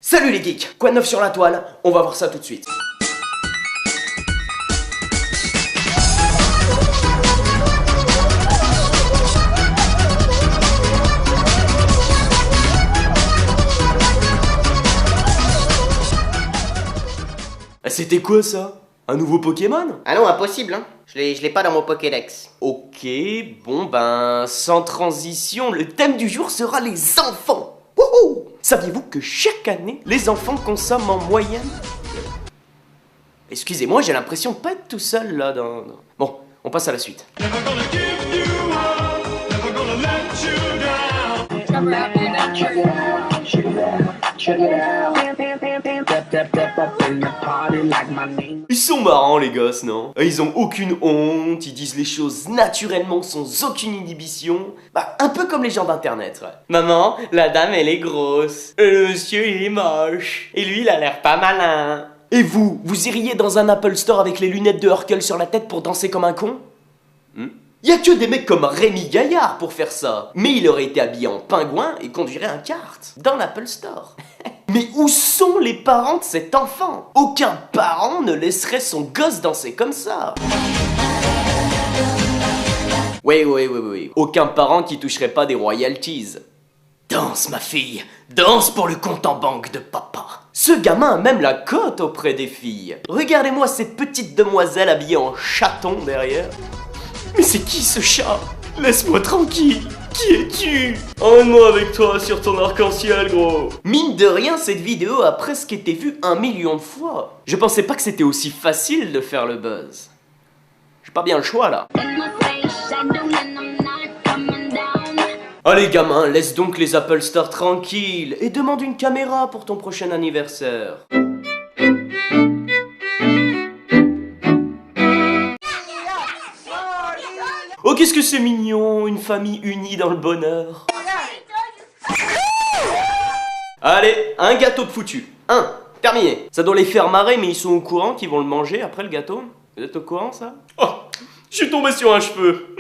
Salut les geeks, quoi de neuf sur la toile? On va voir ça tout de suite. C'était quoi ça? Un nouveau Pokémon? Ah non, impossible, hein. Je l'ai pas dans mon Pokédex. Ok, bon ben, sans transition, le thème du jour sera les enfants. Wouhou! Saviez-vous que chaque année, les enfants consomment en moyenne... Excusez-moi, j'ai l'impression de pas être tout seul là dans... Bon, on passe à la suite. Ils sont marrants les gosses, non? Ils ont aucune honte, ils disent les choses naturellement sans aucune inhibition. Bah, un peu comme les gens d'internet, ouais. Maman, la dame elle est grosse. Et le monsieur il est moche. Et lui il a l'air pas malin. Et vous iriez dans un Apple Store avec les lunettes de Urkel sur la tête pour danser comme un con? Y a que des mecs comme Rémi Gaillard pour faire ça. Mais il aurait été habillé en pingouin et conduirait un kart dans l'Apple Store. Mais où sont les parents de cet enfant? Aucun parent ne laisserait son gosse danser comme ça. Oui. Aucun parent qui toucherait pas des royalties. Danse ma fille, danse pour le compte en banque de papa. Ce gamin a même la cote auprès des filles. Regardez-moi cette petite demoiselle habillée en chaton derrière. Mais c'est qui ce chat? Laisse-moi tranquille. Qui es-tu? Emmène-moi avec toi sur ton arc-en-ciel, gros. Mine de rien, cette vidéo a presque été vue 1 million de fois. Je pensais pas que c'était aussi facile de faire le buzz. J'ai pas bien le choix là. Allez gamin, laisse donc les Apple Store tranquilles et demande une caméra pour ton prochain anniversaire. Oh, qu'est-ce que c'est mignon, une famille unie dans le bonheur. Allez, un gâteau de foutu. Terminé. Ça doit les faire marrer, mais ils sont au courant qu'ils vont le manger après le gâteau. Vous êtes au courant, ça? Oh, je suis tombé sur un cheveu.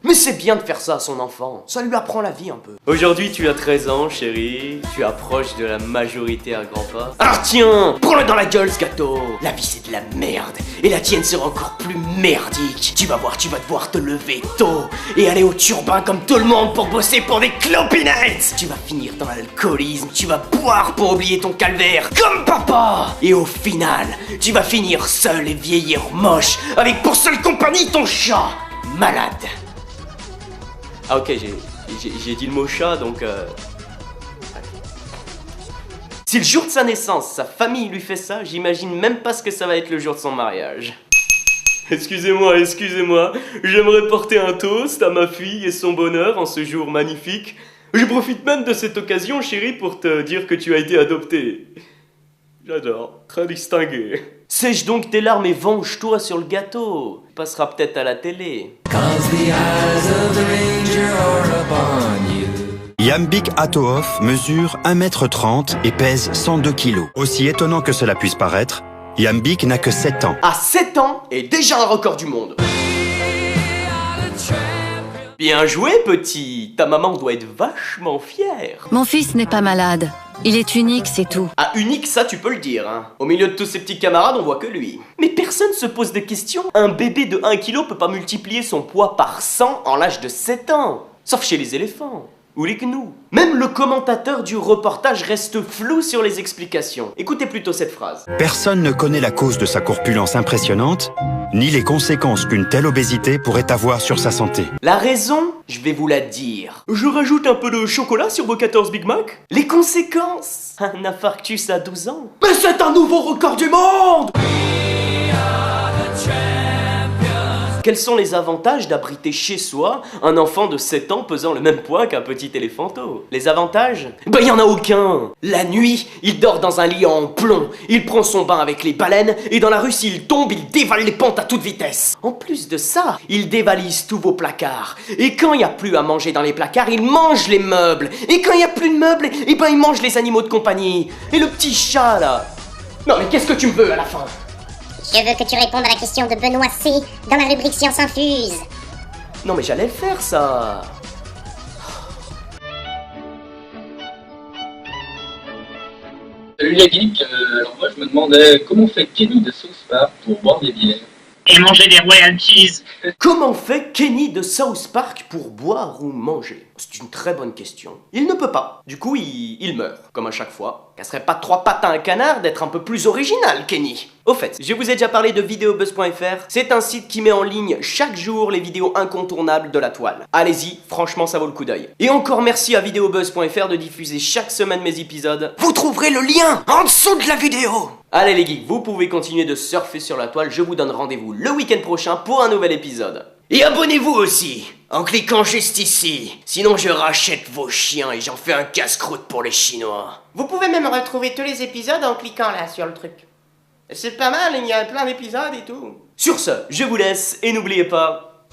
Mais c'est bien de faire ça à son enfant, ça lui apprend la vie un peu. Aujourd'hui tu as 13 ans chérie, tu approches de la majorité à grands pas. Alors tiens, prends-le dans la gueule ce gâteau. La vie c'est de la merde, et la tienne sera encore plus merdique. Tu vas voir, tu vas devoir te lever tôt, et aller au turbin comme tout le monde pour bosser pour des clopinettes. Tu vas finir dans l'alcoolisme, tu vas boire pour oublier ton calvaire, comme papa. Et au final, tu vas finir seul et vieillir moche, avec pour seule compagnie ton chat, malade. Ah ok, j'ai dit le mot chat, donc Si le jour de sa naissance, sa famille lui fait ça, j'imagine même pas ce que ça va être le jour de son mariage. Excusez-moi, j'aimerais porter un toast à ma fille et son bonheur en ce jour magnifique. Je profite même de cette occasion, chérie, pour te dire que tu as été adoptée. J'adore, très distingué. Sèche donc tes larmes et venge-toi sur le gâteau. Il passera peut-être à la télé. Yambik Atohoff mesure 1m30 et pèse 102 kg. Aussi étonnant que cela puisse paraître, Yambik n'a que 7 ans. À 7 ans, et déjà un record du monde. Bien joué, petit. Ta maman doit être vachement fière. Mon fils n'est pas malade. Il est unique, c'est tout. Ah, unique, ça tu peux le dire, hein. Au milieu de tous ses petits camarades, on voit que lui. Mais personne se pose de questions. Un bébé de 1 kg peut pas multiplier son poids par 100 en l'âge de 7 ans. Sauf chez les éléphants. Ou les gnous. Même le commentateur du reportage reste flou sur les explications. Écoutez plutôt cette phrase. Personne ne connaît la cause de sa corpulence impressionnante, ni les conséquences qu'une telle obésité pourrait avoir sur sa santé. La raison, je vais vous la dire. Je rajoute un peu de chocolat sur vos 14 Big Mac. Les conséquences, un infarctus à 12 ans. Mais c'est un nouveau record du monde! Quels sont les avantages d'abriter chez soi un enfant de 7 ans pesant le même poids qu'un petit éléphanteau? Les avantages? Ben y en a aucun! La nuit, il dort dans un lit en plomb, il prend son bain avec les baleines, et dans la rue s'il tombe, il dévale les pentes à toute vitesse. En plus de ça, il dévalise tous vos placards. Et quand il n'y a plus à manger dans les placards, il mange les meubles. Et quand il n'y a plus de meubles, et ben il mange les animaux de compagnie. Et le petit chat là. Non mais qu'est-ce que tu me veux à la fin? Je veux que tu répondes à la question de Benoît C. dans la rubrique Science Infuse. Non mais j'allais le faire ça. Salut les geeks, alors moi je me demandais comment fait Kenny de South Park pour boire des bières. Et manger des royalties. Comment fait Kenny de South Park pour boire ou manger? C'est une très bonne question. Il ne peut pas. Du coup, il meurt, comme à chaque fois. Casserait pas 3 pattes à un canard d'être un peu plus original, Kenny. Au fait, je vous ai déjà parlé de videobuzz.fr. C'est un site qui met en ligne chaque jour les vidéos incontournables de la toile. Allez-y, franchement ça vaut le coup d'œil. Et encore merci à videobuzz.fr de diffuser chaque semaine mes épisodes. Vous trouverez le lien en dessous de la vidéo. Allez les geeks, vous pouvez continuer de surfer sur la toile. Je vous donne rendez-vous le week-end prochain pour un nouvel épisode. Et abonnez-vous aussi, en cliquant juste ici. Sinon je rachète vos chiens et j'en fais un casse-croûte pour les Chinois. Vous pouvez même retrouver tous les épisodes en cliquant là sur le truc. C'est pas mal, il y a plein d'épisodes et tout. Sur ce, je vous laisse et n'oubliez pas...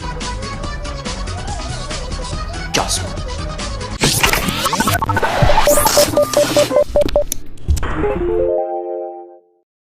Casse-moi.